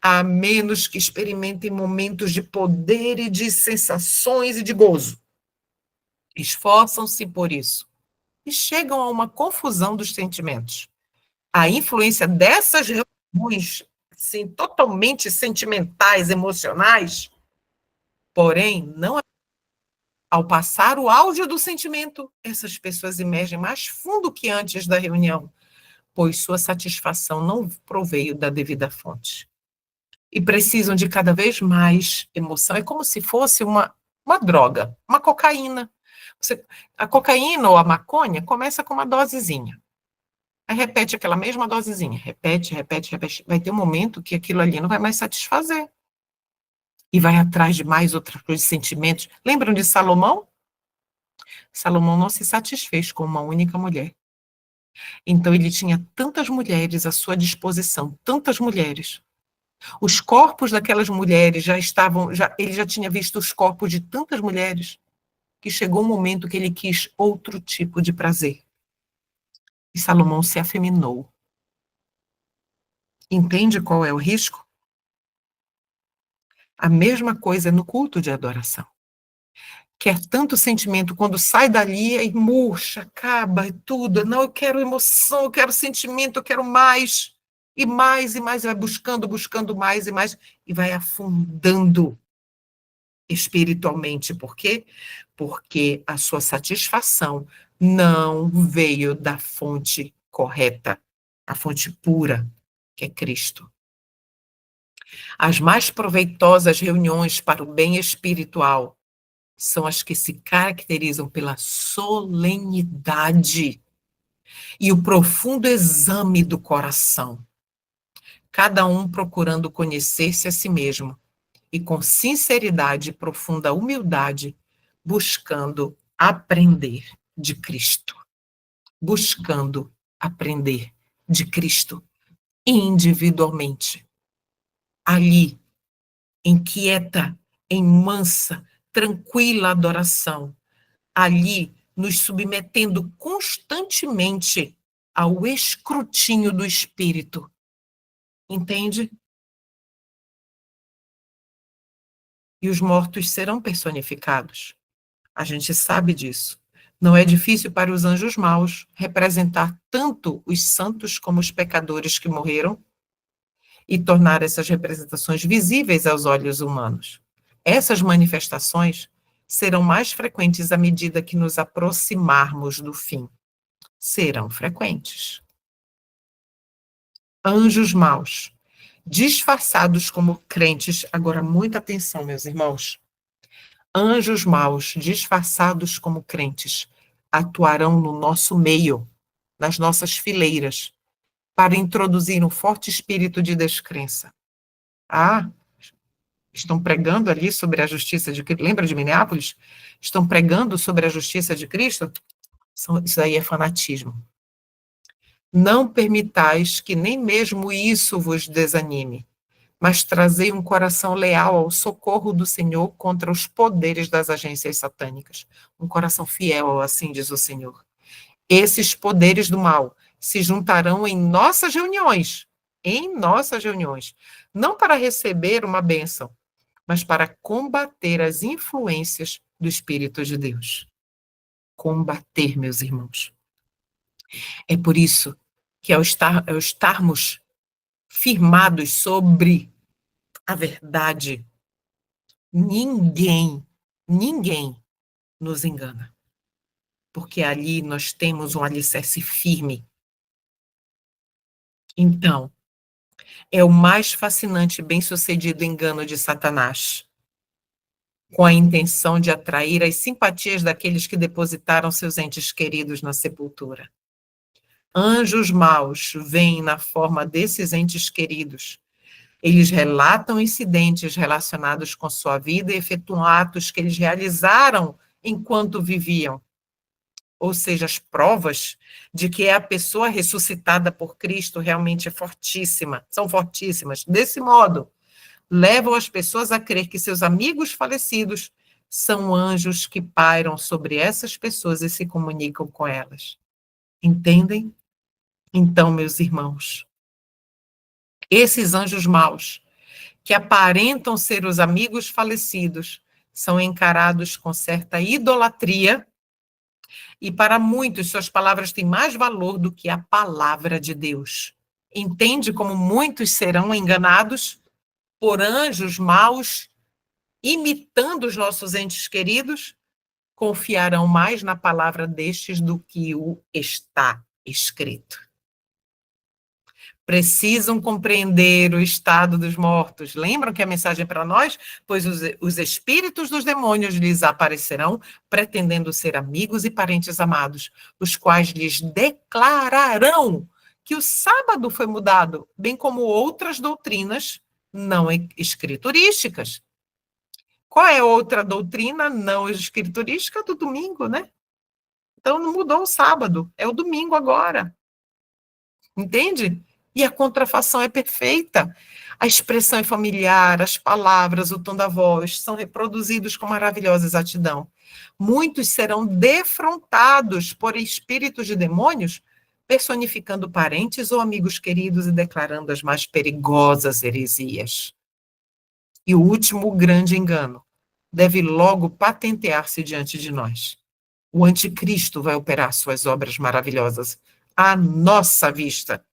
A: a menos que experimentem momentos de poder e de sensações e de gozo. Esforçam-se por isso e chegam a uma confusão dos sentimentos. A influência dessas reuniões, assim, totalmente sentimentais, emocionais, porém, não ao passar o auge do sentimento, essas pessoas emergem mais fundo que antes da reunião, pois sua satisfação não proveio da devida fonte. E precisam de cada vez mais emoção. É como se fosse uma droga, uma cocaína. A cocaína ou a maconha começa com uma dosezinha. Aí repete aquela mesma dosezinha. Repete, repete, repete. Vai ter um momento que aquilo ali não vai mais satisfazer. E vai atrás de mais outras coisas, sentimentos. Lembram de Salomão? Salomão não se satisfez com uma única mulher. Então ele tinha tantas mulheres à sua disposição, tantas mulheres. Os corpos daquelas mulheres ele já tinha visto os corpos de tantas mulheres, que chegou um momento que ele quis outro tipo de prazer. E Salomão se afeminou. Entende qual é o risco? A mesma coisa no culto de adoração. Quer tanto sentimento, quando sai dali, aí murcha, acaba e tudo. Não, eu quero emoção, eu quero sentimento, eu quero mais. E mais, e mais, e vai buscando, buscando mais e mais, e vai afundando espiritualmente. Por quê? Porque a sua satisfação não veio da fonte correta, a fonte pura, que é Cristo. As mais proveitosas reuniões para o bem espiritual são as que se caracterizam pela solenidade e o profundo exame do coração, cada um procurando conhecer-se a si mesmo e com sinceridade e profunda humildade, buscando aprender de Cristo. Buscando aprender de Cristo individualmente. Ali, em quieta, em mansa, tranquila adoração. Ali, nos submetendo constantemente ao escrutínio do Espírito. Entende? E os mortos serão personificados. A gente sabe disso. Não é difícil para os anjos maus representar tanto os santos como os pecadores que morreram e tornar essas representações visíveis aos olhos humanos. Essas manifestações serão mais frequentes à medida que nos aproximarmos do fim. Serão frequentes. Anjos maus, disfarçados como crentes. Agora, muita atenção, meus irmãos. Anjos maus, disfarçados como crentes, atuarão no nosso meio, nas nossas fileiras, para introduzir um forte espírito de descrença. Ah, estão pregando ali sobre a justiça de Cristo. Lembra de Minneapolis? Estão pregando sobre a justiça de Cristo? Isso aí é fanatismo. Não permitais que nem mesmo isso vos desanime, mas trazei um coração leal ao socorro do Senhor contra os poderes das agências satânicas. Um coração fiel, assim diz o Senhor. Esses poderes do mal se juntarão em nossas reuniões, não para receber uma bênção, mas para combater as influências do Espírito de Deus. Combater, meus irmãos. É por isso que ao estarmos firmados sobre a verdade, ninguém nos engana. Porque ali nós temos um alicerce firme. Então, é o mais fascinante e bem-sucedido engano de Satanás. com a intenção de atrair as simpatias daqueles que depositaram seus entes queridos na sepultura. Anjos maus vêm na forma desses entes queridos. Eles relatam incidentes relacionados com sua vida e efetuam atos que eles realizaram enquanto viviam. Ou seja, as provas de que é a pessoa ressuscitada por Cristo realmente são fortíssimas. Desse modo, levam as pessoas a crer que seus amigos falecidos são anjos que pairam sobre essas pessoas e se comunicam com elas. Entendem? Então, meus irmãos, esses anjos maus, que aparentam ser os amigos falecidos, são encarados com certa idolatria, e para muitos suas palavras têm mais valor do que a palavra de Deus. Entende como muitos serão enganados por anjos maus, imitando os nossos entes queridos? Confiarão mais na palavra destes do que o está escrito. Precisam compreender o estado dos mortos. Lembram que a mensagem é para nós? Pois os espíritos dos demônios lhes aparecerão, pretendendo ser amigos e parentes amados, os quais lhes declararão que o sábado foi mudado, bem como outras doutrinas não escriturísticas. Qual é outra doutrina não escriturística? Do domingo, né? Então não mudou o sábado, é o domingo agora. Entende? E a contrafação é perfeita. A expressão é familiar, as palavras, o tom da voz são reproduzidos com maravilhosa exatidão. Muitos serão defrontados por espíritos de demônios, personificando parentes ou amigos queridos e declarando as mais perigosas heresias. E o último grande engano deve logo patentear-se diante de nós. O anticristo vai operar suas obras maravilhosas à nossa vista.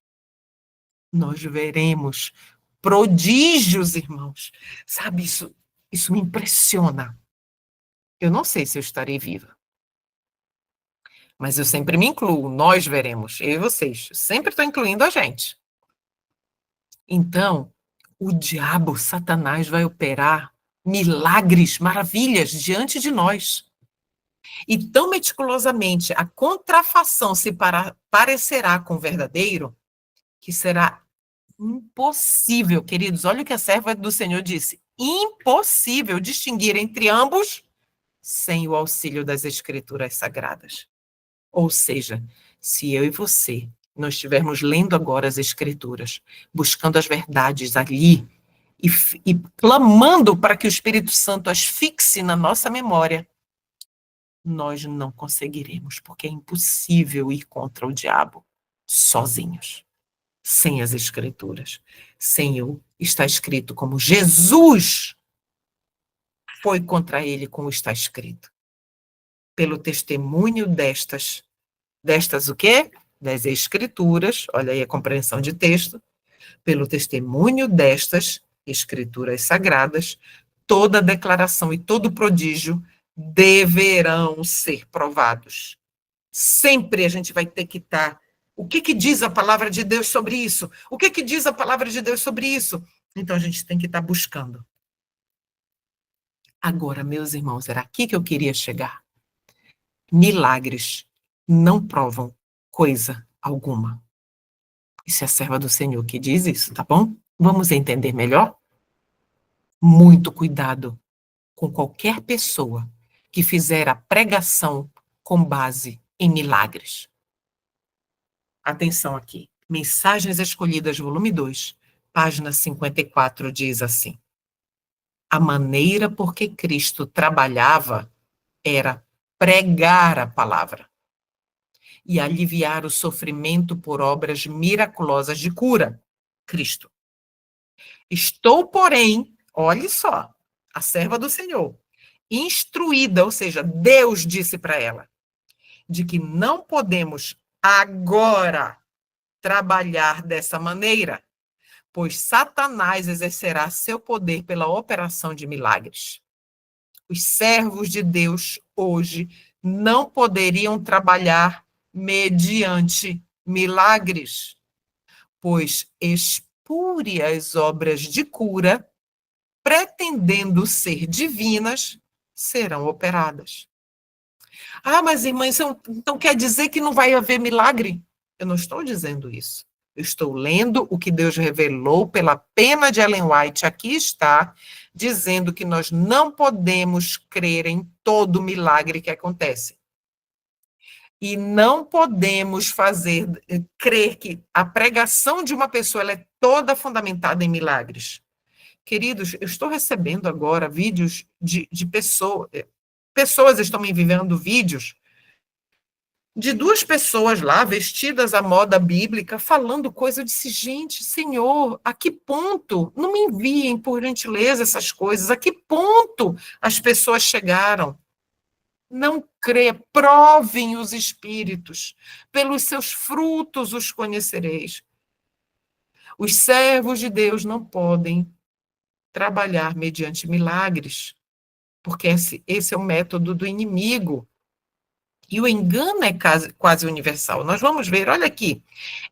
A: Nós veremos prodígios, irmãos. Sabe, isso me impressiona. Eu não sei se eu estarei viva. Mas eu sempre me incluo. Nós veremos, eu e vocês. Sempre estou incluindo a gente. Então, o diabo, Satanás, vai operar milagres, maravilhas diante de nós. E tão meticulosamente a contrafação se parecerá com o verdadeiro, que será impossível, queridos, olha o que a serva do Senhor disse, impossível distinguir entre ambos sem o auxílio das Escrituras Sagradas. Ou seja, se eu e você não estivermos lendo agora as Escrituras, buscando as verdades ali e clamando para que o Espírito Santo as fixe na nossa memória, nós não conseguiremos, porque é impossível ir contra o diabo sozinhos. Sem as Escrituras, sem o está escrito, como Jesus foi contra ele, como está escrito. Pelo testemunho destas o quê? Das Escrituras, olha aí a compreensão de texto, pelo testemunho destas Escrituras sagradas, toda declaração e todo prodígio deverão ser provados. Sempre a gente vai ter que estar. O que diz a palavra de Deus sobre isso? O que diz a palavra de Deus sobre isso? Então, a gente tem que estar buscando. Agora, meus irmãos, era aqui que eu queria chegar. Milagres não provam coisa alguma. Isso é a serva do Senhor que diz isso, tá bom? Vamos entender melhor? Muito cuidado com qualquer pessoa que fizer a pregação com base em milagres. Atenção aqui. Mensagens Escolhidas, volume 2, página 54, diz assim: a maneira por que Cristo trabalhava era pregar a palavra e aliviar o sofrimento por obras miraculosas de cura. Cristo. Estou, porém, olhe só, a serva do Senhor, instruída, ou seja, Deus disse para ela, de que não podemos agora trabalhar dessa maneira, pois Satanás exercerá seu poder pela operação de milagres. Os servos de Deus hoje não poderiam trabalhar mediante milagres, pois espúrias obras de cura, pretendendo ser divinas, serão operadas. Ah, mas irmã, isso então quer dizer que não vai haver milagre? Eu não estou dizendo isso. Eu estou lendo o que Deus revelou pela pena de Ellen White. Aqui está, dizendo que nós não podemos crer em todo milagre que acontece. E não podemos crer que a pregação de uma pessoa ela é toda fundamentada em milagres. Queridos, eu estou recebendo agora vídeos de pessoas. Pessoas estão me enviando vídeos de duas pessoas lá, vestidas à moda bíblica, falando coisa. Eu disse, gente, Senhor, a que ponto? Não me enviem, por gentileza, essas coisas. A que ponto as pessoas chegaram? Não crê, provem os espíritos, pelos seus frutos os conhecereis. Os servos de Deus não podem trabalhar mediante milagres, porque esse é o método do inimigo. E o engano é quase universal. Nós vamos ver, olha aqui,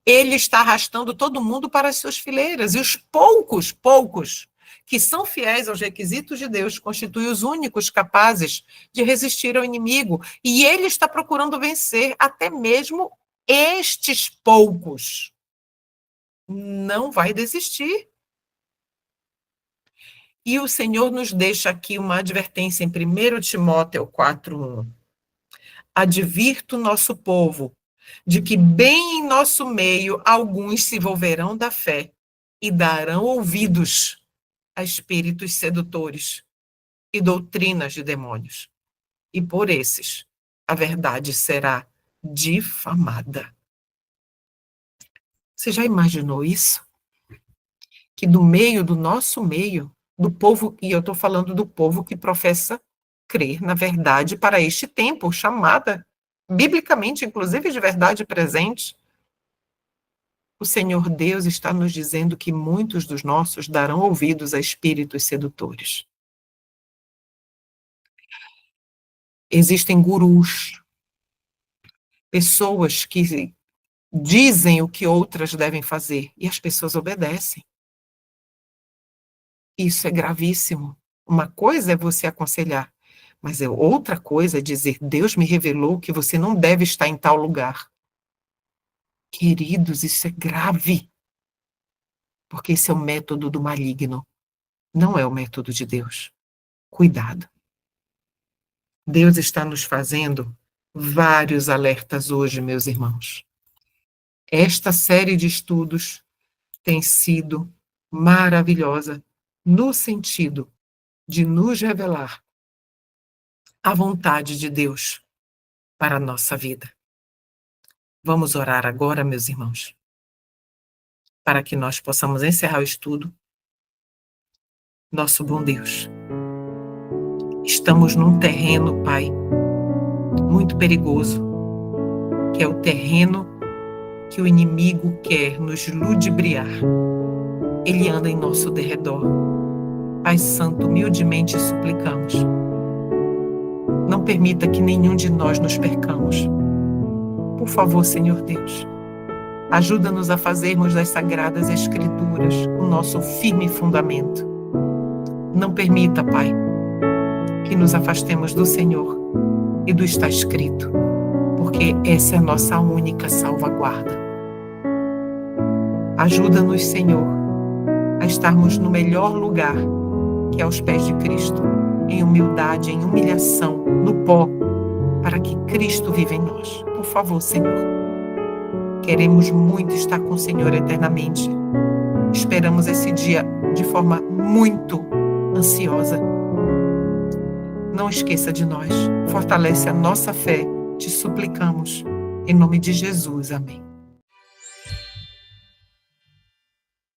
A: ele está arrastando todo mundo para as suas fileiras, e os poucos, que são fiéis aos requisitos de Deus, constituem os únicos capazes de resistir ao inimigo. E ele está procurando vencer até mesmo estes poucos. Não vai desistir. E o Senhor nos deixa aqui uma advertência em 1 Timóteo 4:1. Advirto nosso povo de que bem em nosso meio alguns se volverão da fé e darão ouvidos a espíritos sedutores e doutrinas de demônios. E por esses a verdade será difamada. Você já imaginou isso? Que do nosso meio, do povo, e eu estou falando do povo que professa crer na verdade para este tempo, chamada biblicamente, inclusive de verdade presente, o Senhor Deus está nos dizendo que muitos dos nossos darão ouvidos a espíritos sedutores. Existem gurus, pessoas que dizem o que outras devem fazer e as pessoas obedecem. Isso é gravíssimo. Uma coisa é você aconselhar, mas outra coisa é dizer, Deus me revelou que você não deve estar em tal lugar. Queridos, isso é grave. Porque esse é o método do maligno. Não é o método de Deus. Cuidado. Deus está nos fazendo vários alertas hoje, meus irmãos. Esta série de estudos tem sido maravilhosa no sentido de nos revelar a vontade de Deus para a nossa vida. Vamos orar agora, meus irmãos, para que nós possamos encerrar o estudo. Nosso bom Deus, estamos num terreno, Pai, muito perigoso, que é o terreno que o inimigo quer nos ludibriar. Ele anda em nosso derredor. Pai Santo, humildemente suplicamos. Não permita que nenhum de nós nos percamos. Por favor, Senhor Deus, ajuda-nos a fazermos das Sagradas Escrituras o nosso firme fundamento. Não permita, Pai, que nos afastemos do Senhor e do está escrito, porque essa é a nossa única salvaguarda. Ajuda-nos, Senhor, a estarmos no melhor lugar, que é aos pés de Cristo, em humildade, em humilhação, no pó, para que Cristo viva em nós. Por favor, Senhor. Queremos muito estar com o Senhor eternamente. Esperamos esse dia de forma muito ansiosa. Não esqueça de nós. Fortalece a nossa fé. Te suplicamos. Em nome de Jesus. Amém.